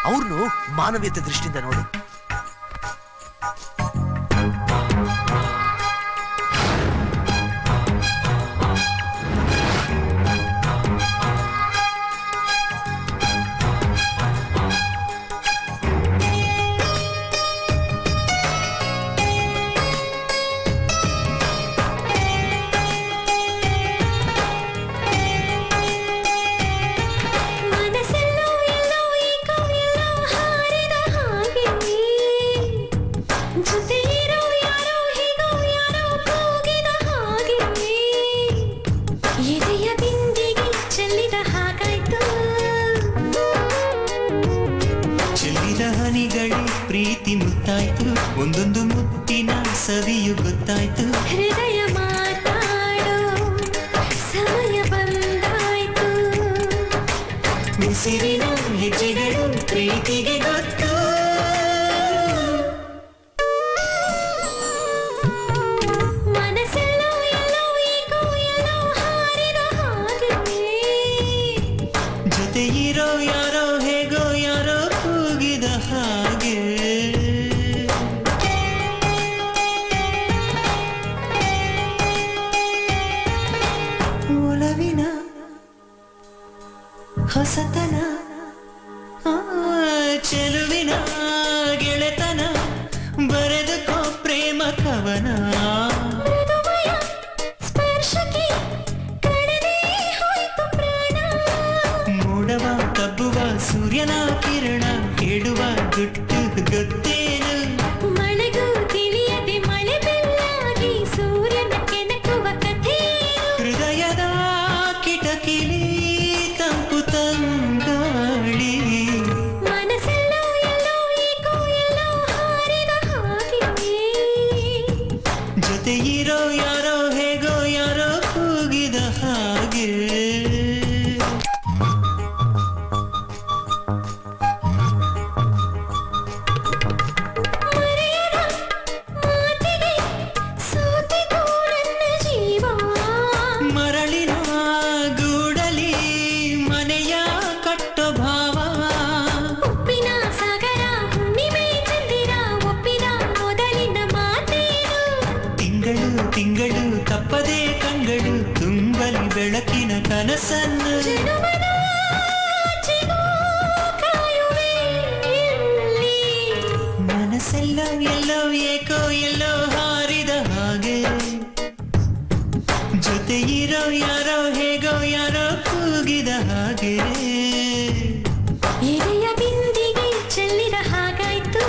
ಅವ್ರನ್ನು ಮಾನವೀಯತೆ ದೃಷ್ಟಿಯಿಂದ ನೋಡು. ಪ್ರೀತಿ ಮುತ್ತಾಯ್ತು, ಒಂದೊಂದು ಮುತ್ತಿನ ಸವಿಯು ಗೊತ್ತಾಯ್ತು. ಹೃದಯ ಮಾತಾಡೋ ಸಮಯ ಬಂದಾಯ್ತು. ಉಸಿರಿನ ಹೆಜ್ಜೆಗಳು ಪ್ರೀತಿಗೆ ಗೊತ್ತು. ಮನಸ್ಸೆಲ್ಲೋ ಎಲ್ಲೋ ಏಕೋ ಎಲ್ಲೋ ಹಾರಿದ ಹಾಗೆ. ಜೊತೆ ಇರೋ ಯಾರೋ ಹೇಗೋ ಯಾರೋ ಕೂಗಿದ ಹಾಗೆ. ಒಲವಿನ ಹೊಸತನ, ಚೆಲುವಿನ ಗೆಳೆತನ, ಬರೆದುಕೋ ಪ್ರೇಮ ಕವನ. ಮೃದುಮಯ ಸ್ಪರ್ಶಕ್ಕೆ ಕಳೆದೇ ಹೋಯ್ತು ಪ್ರಾಣ. ಮೂಡವ ತಬ್ಬುವ ಸೂರ್ಯನ ಕಿರಣ, ಹೇಳುವ ಗುಟ್ಟು ಗೊತ್ತೇನು. ಮಳೆಗೂ ತಿಳಿಯದೆ ಮಳೆ ಬೆಲ್ಲಾಗಿ ಸೂರ್ಯನ ಕೆಣಕುವ ಕಥೆ. ಹೃದಯದ ಕಿಟಕಿಲಿ ತಂಪು ತಂಗಾಳಿ. ಮನಸ್ಸೆಲ್ಲೋ ಎಲ್ಲೋ ಏಕೋ ಎಲ್ಲೋ ಹಾರಿದ ಹಾಗೆ. ಜೊತೆ ಇರೋ ಯಾರೋ ಹೇಗೋ ಯಾರೋ ಕೂಗಿದ ಹಾಗೆ. ಮರೆಯದ ಮಾತಿಗೆ ಸೋತಿತು ನನ್ನ ಜೀವ. ಮರಳಿನ ಗೂಡಲಿ ಮನೆಯ ಕಟ್ಟೋ ಭಾವ. ಉಪ್ಪಿನ ಸಾಗರ ಹುಣ್ಣಿಮೆ ಚಂದಿರ ಒಪ್ಪಿದ ಮೊದಲಿನ ಮಾತೇನು. ತಿಂಗಳು ತಿಂಗಳು ತಪ್ಪದೆ ಕಂಗಳು ತುಂಬಲಿ ಬೆಳಕಿನ ಕನಸನ್ನು. ಜನುಮದ ಚಿಗು ಕಾಯುವೆ ಇಲ್ಲಿ. ಮನಸ್ಸೆಲ್ಲ ಎಲ್ಲೋ ಏಕೋ ಎಲ್ಲೋ ಹಾರಿದ ಹಾಗೆ. ಜೊತೆ ಇರೋ ಯಾರೋ ಹೇಗೋ ಯಾರೋ ಕೂಗಿದ ಹಾಗೆ. ಎದೆಯ ಬಿಂದಿಗೆ ಚೆಲ್ಲಿದ ಹಾಗಾಯ್ತು.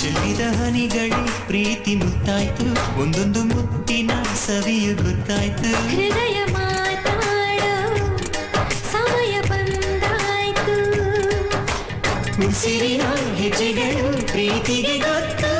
ಚೆಲ್ಲಿದ ಹನಿಗಳಿ ಪ್ರೀತಿ ಮುತ್ತಾಯ್ತು, ಒಂದೊಂದು ಮುತ್ತಿನ ಸವಿಯು ಗೊತ್ತಾಯ್ತು. ಹೃದಯ ಮಾತಾಡೋ ಸಮಯ ಬಂದಾಯ್ತು. ಉಸಿರಿನ ಹೆಜ್ಜೆಗಳು ಪ್ರೀತಿಗೆ ಗೊತ್ತು.